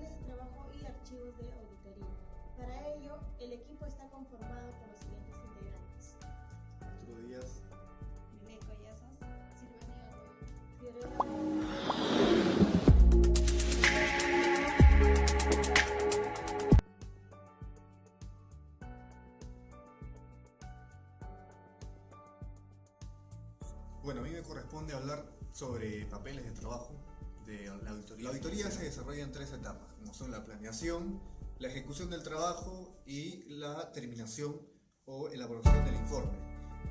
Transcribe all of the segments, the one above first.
papeles de trabajo y archivos de auditoría. Para ello, el equipo está conformado por los siguientes integrantes: Arturo Díaz, Milet Collazos, Silvania Arroyo, Fiorella. Bueno, a mí me corresponde hablar sobre papeles de trabajo de la auditoría. La auditoría se desarrolla en tres etapas, como son la planeación, la ejecución del trabajo y la terminación o elaboración del informe.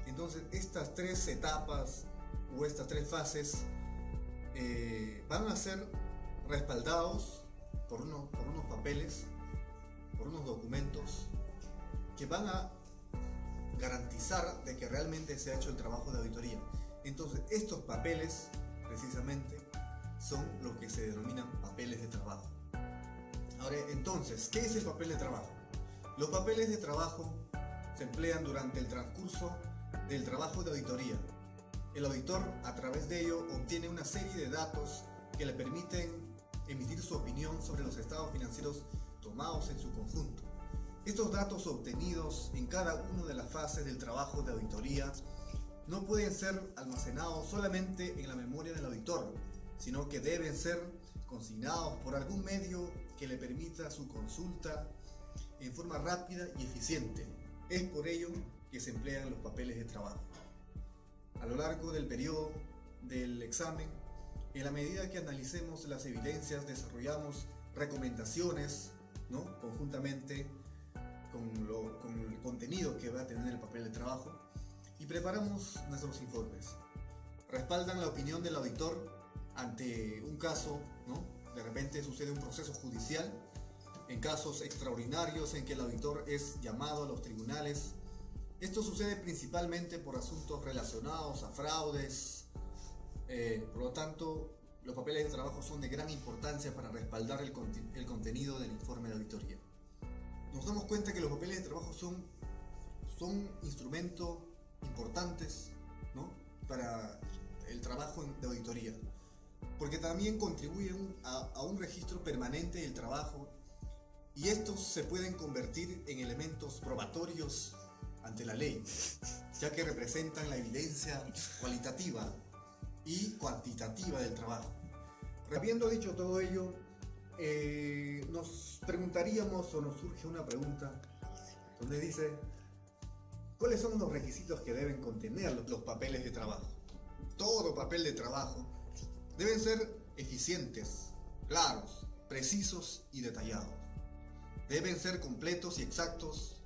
Entonces, estas tres etapas o estas tres fases van a ser respaldados por unos papeles, por unos documentos que van a garantizar de que realmente se ha hecho el trabajo de auditoría. Entonces, estos papeles, precisamente, son los que se denominan papeles de trabajo. Ahora, entonces, ¿qué es el papel de trabajo? Los papeles de trabajo se emplean durante el transcurso del trabajo de auditoría. El auditor, a través de ello, obtiene una serie de datos que le permiten emitir su opinión sobre los estados financieros tomados en su conjunto. Estos datos obtenidos en cada una de las fases del trabajo de auditoría no pueden ser almacenados solamente en la memoria del auditor, sino que deben ser consignados por algún medio que le permita su consulta en forma rápida y eficiente. Es por ello que se emplean los papeles de trabajo. A lo largo del periodo del examen, en la medida que analicemos las evidencias, desarrollamos recomendaciones, ¿no?, conjuntamente con el contenido que va a tener el papel de trabajo, y preparamos nuestros informes. Respaldan la opinión del auditor ante un caso, ¿no? De repente sucede un proceso judicial, en casos extraordinarios en que el auditor es llamado a los tribunales. Esto sucede principalmente por asuntos relacionados a fraudes. Por lo tanto, los papeles de trabajo son de gran importancia para respaldar el contenido del informe de auditoría. Nos damos cuenta que los papeles de trabajo son instrumentos importantes, ¿no?, para el trabajo de auditoría, porque también contribuyen a un registro permanente del trabajo, y estos se pueden convertir en elementos probatorios ante la ley, ya que representan la evidencia cualitativa y cuantitativa del trabajo. Habiendo dicho todo ello, nos preguntaríamos, o nos surge una pregunta donde dice: ¿cuáles son los requisitos que deben contener los papeles de trabajo? Todo papel de trabajo deben ser eficientes, claros, precisos y detallados. Deben ser completos y exactos.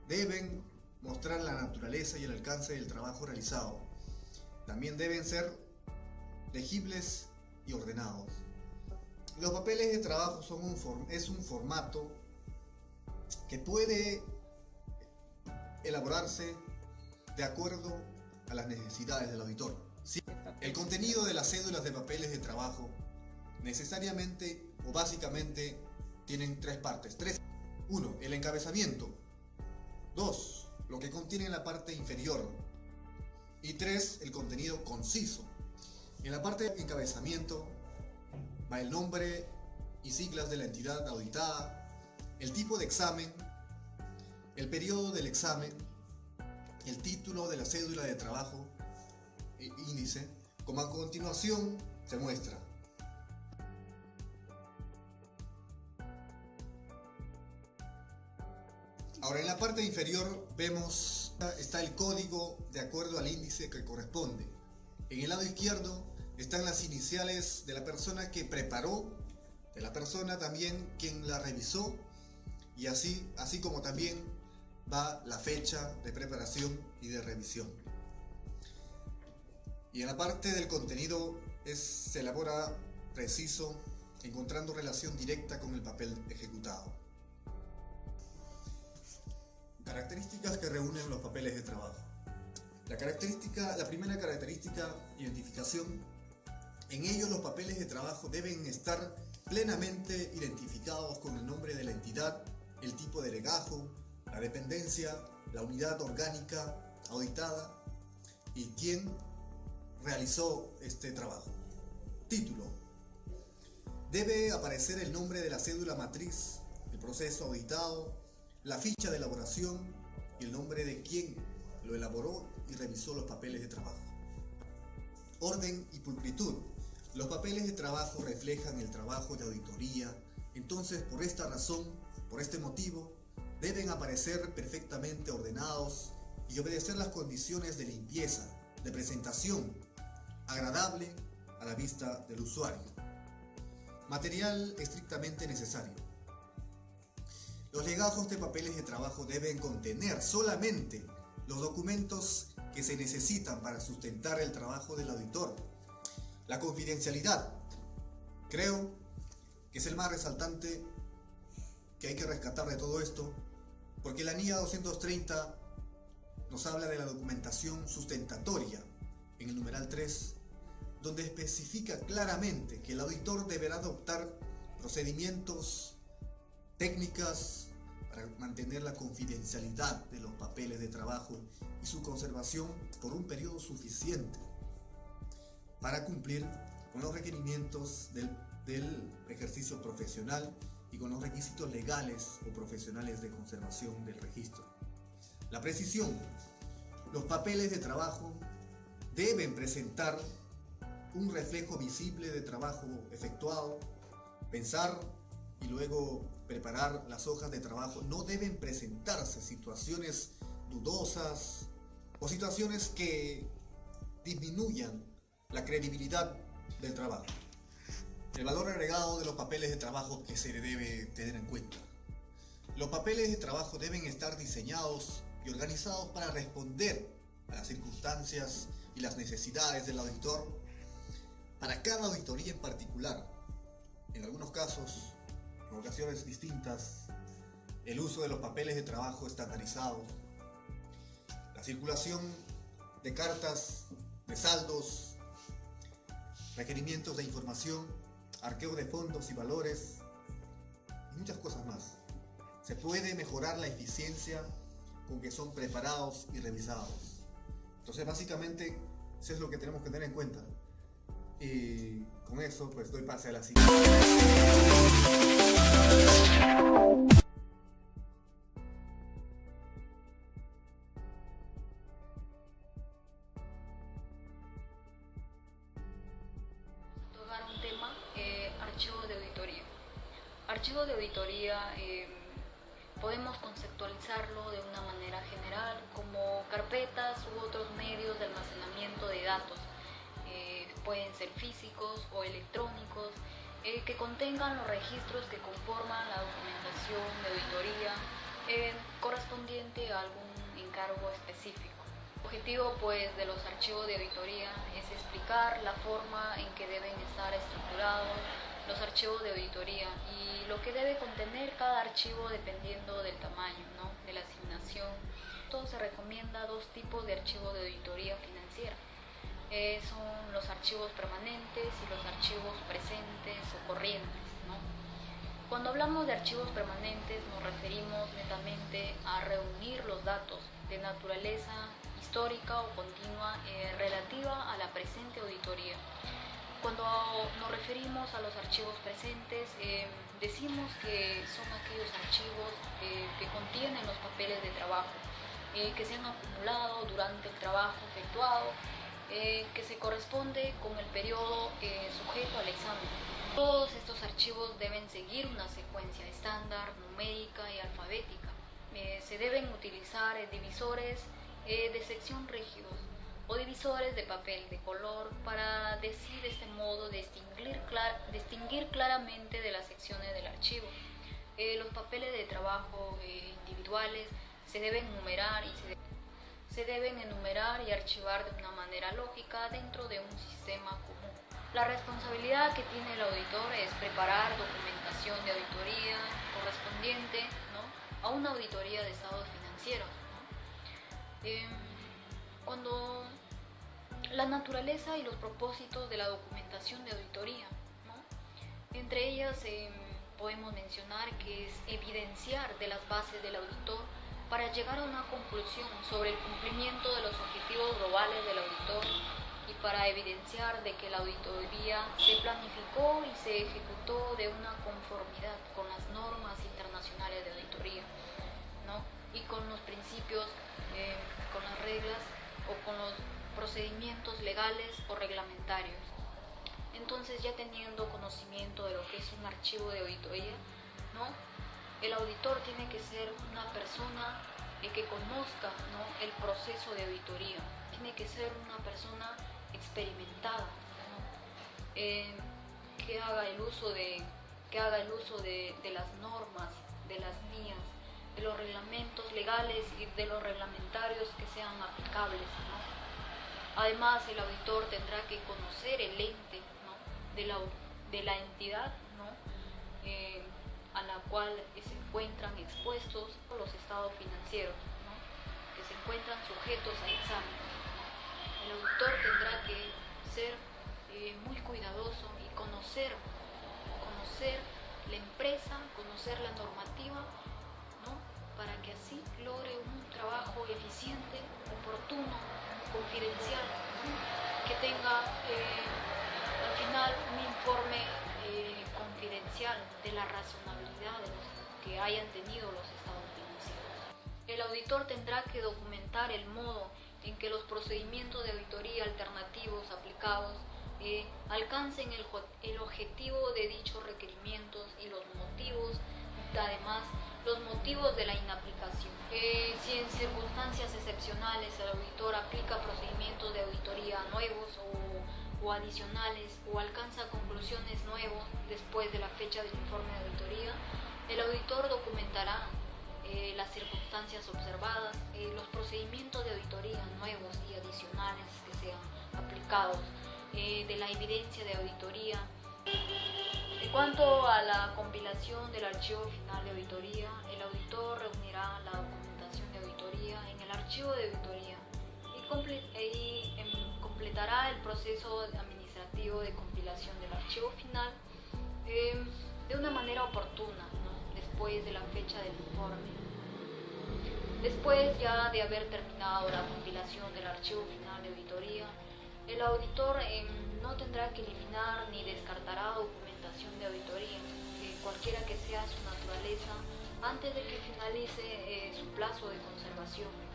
Deben mostrar la naturaleza y el alcance del trabajo realizado. También deben ser legibles y ordenados. Los papeles de trabajo es un formato que puede elaborarse de acuerdo a las necesidades del auditor. Sí, el contenido de las cédulas de papeles de trabajo necesariamente o básicamente tienen tres partes. 1. El encabezamiento. 2. Lo que contiene en la parte inferior. Y 3. El contenido conciso. En la parte de encabezamiento va el nombre y siglas de la entidad auditada, el tipo de examen, el periodo del examen, el título de la cédula de trabajo, índice, como a continuación se muestra. Ahora, en la parte inferior vemos, está el código de acuerdo al índice que corresponde. En el lado izquierdo están las iniciales de la persona que preparó, de la persona también quien la revisó, y así como también va la fecha de preparación y de revisión. Y en la parte del contenido se elabora preciso, encontrando relación directa con el papel ejecutado. Características que reúnen los papeles de trabajo. La primera característica, identificación. En ellos los papeles de trabajo deben estar plenamente identificados con el nombre de la entidad, el tipo de legajo, la dependencia, la unidad orgánica auditada y quién realizó este trabajo. Título. Debe aparecer el nombre de la cédula matriz, el proceso auditado, la ficha de elaboración y el nombre de quien lo elaboró y revisó los papeles de trabajo. Orden y pulcritud. Los papeles de trabajo reflejan el trabajo de auditoría, entonces por esta razón, por este motivo, deben aparecer perfectamente ordenados y obedecer las condiciones de limpieza, de presentación, agradable a la vista del usuario. Material estrictamente necesario. Los legajos de papeles de trabajo deben contener solamente los documentos que se necesitan para sustentar el trabajo del auditor. La confidencialidad, creo que es el más resaltante que hay que rescatar de todo esto, porque la NIA 230 nos habla de la documentación sustentatoria en el numeral 3, donde especifica claramente que el auditor deberá adoptar procedimientos, técnicas para mantener la confidencialidad de los papeles de trabajo y su conservación por un periodo suficiente para cumplir con los requerimientos del ejercicio profesional y con los requisitos legales o profesionales de conservación del registro. La precisión. Los papeles de trabajo deben presentar un reflejo visible de trabajo efectuado. Pensar y luego preparar las hojas de trabajo. No deben presentarse situaciones dudosas o situaciones que disminuyan la credibilidad del trabajo. El valor agregado de los papeles de trabajo que se debe tener en cuenta. Los papeles de trabajo deben estar diseñados y organizados para responder a las circunstancias y las necesidades del auditor para cada auditoría en particular. En algunos casos, en ocasiones distintas, el uso de los papeles de trabajo estandarizados, la circulación de cartas, de saldos, requerimientos de información, arqueo de fondos y valores y muchas cosas más. Se puede mejorar la eficiencia con que son preparados y revisados. Entonces, básicamente, eso es lo que tenemos que tener en cuenta. Y con eso, pues doy pase a la siguiente. Tocar un tema, archivo de auditoría. Archivo de auditoría podemos conceptualizarlo de una manera general como carpetas u otros medios de almacenamiento de datos. Pueden ser físicos o electrónicos, que contengan los registros que conforman la documentación de auditoría correspondiente a algún encargo específico. El objetivo pues de los archivos de auditoría es explicar la forma en que deben estar estructurados los archivos de auditoría y lo que debe contener cada archivo dependiendo del tamaño, ¿no?, de la asignación. Todo se recomienda dos tipos de archivos de auditoría financiera. Son los archivos permanentes y los archivos presentes o corrientes, ¿no? Cuando hablamos de archivos permanentes nos referimos netamente a reunir los datos de naturaleza histórica o continua relativa a la presente auditoría. Cuando nos referimos a los archivos presentes, decimos que son aquellos archivos que contienen los papeles de trabajo, que se han acumulado durante el trabajo efectuado, que se corresponde con el periodo sujeto al examen. Todos estos archivos deben seguir una secuencia estándar, numérica y alfabética. Se deben utilizar divisores de sección rígidos o divisores de papel de color para de este modo distinguir claramente de las secciones del archivo. Los papeles de trabajo individuales se deben numerar y se deben enumerar y archivar de una manera lógica dentro de un sistema común. La responsabilidad que tiene el auditor es preparar documentación de auditoría correspondiente, ¿no?, a una auditoría de estados financieros, ¿no? Cuando la naturaleza y los propósitos de la documentación de auditoría, ¿no?, entre ellas podemos mencionar que es evidenciar de las bases del auditor para llegar a una conclusión sobre el cumplimiento de los objetivos globales del auditor y para evidenciar de que la auditoría se planificó y se ejecutó de una conformidad con las normas internacionales de auditoría, ¿no? Y con los principios, con las reglas o con los procedimientos legales o reglamentarios. Entonces, ya teniendo conocimiento de lo que es un archivo de auditoría, ¿no? El auditor tiene que ser una persona que conozca, ¿no?, el proceso de auditoría. Tiene que ser una persona experimentada, ¿no? Que haga el uso de las normas, de las guías, de los reglamentos legales y de los reglamentarios que sean aplicables, ¿no? Además, el auditor tendrá que conocer el ente, ¿no?, de la entidad, ¿no?, a la cual se encuentran expuestos los estados financieros, ¿no?, que se encuentran sujetos a examen. El auditor tendrá que ser muy cuidadoso y conocer la empresa, conocer la normativa, ¿no?, para que así logre un trabajo eficiente, oportuno, confidencial, ¿no?, que tenga al final un informe confidencial de la razonabilidad de los que hayan tenido los estados financieros. El auditor tendrá que documentar el modo en que los procedimientos de auditoría alternativos aplicados alcancen el objetivo de dichos requerimientos y los motivos, además los motivos de la inaplicación. Si en circunstancias excepcionales el auditor aplica procedimientos de auditoría nuevos o adicionales o alcanza conclusiones nuevas después de la fecha del informe de auditoría, el auditor documentará las circunstancias observadas, los procedimientos de auditoría nuevos y adicionales que sean aplicados, de la evidencia de auditoría. En cuanto a la compilación del archivo final de auditoría, el auditor reunirá la documentación de auditoría en el archivo de auditoría y completará el proceso administrativo de compilación del archivo final de una manera oportuna, ¿no?, después de la fecha del informe. Después ya de haber terminado la compilación del archivo final de auditoría, el auditor no tendrá que eliminar ni descartará documentación de auditoría, cualquiera que sea su naturaleza, antes de que finalice su plazo de conservación.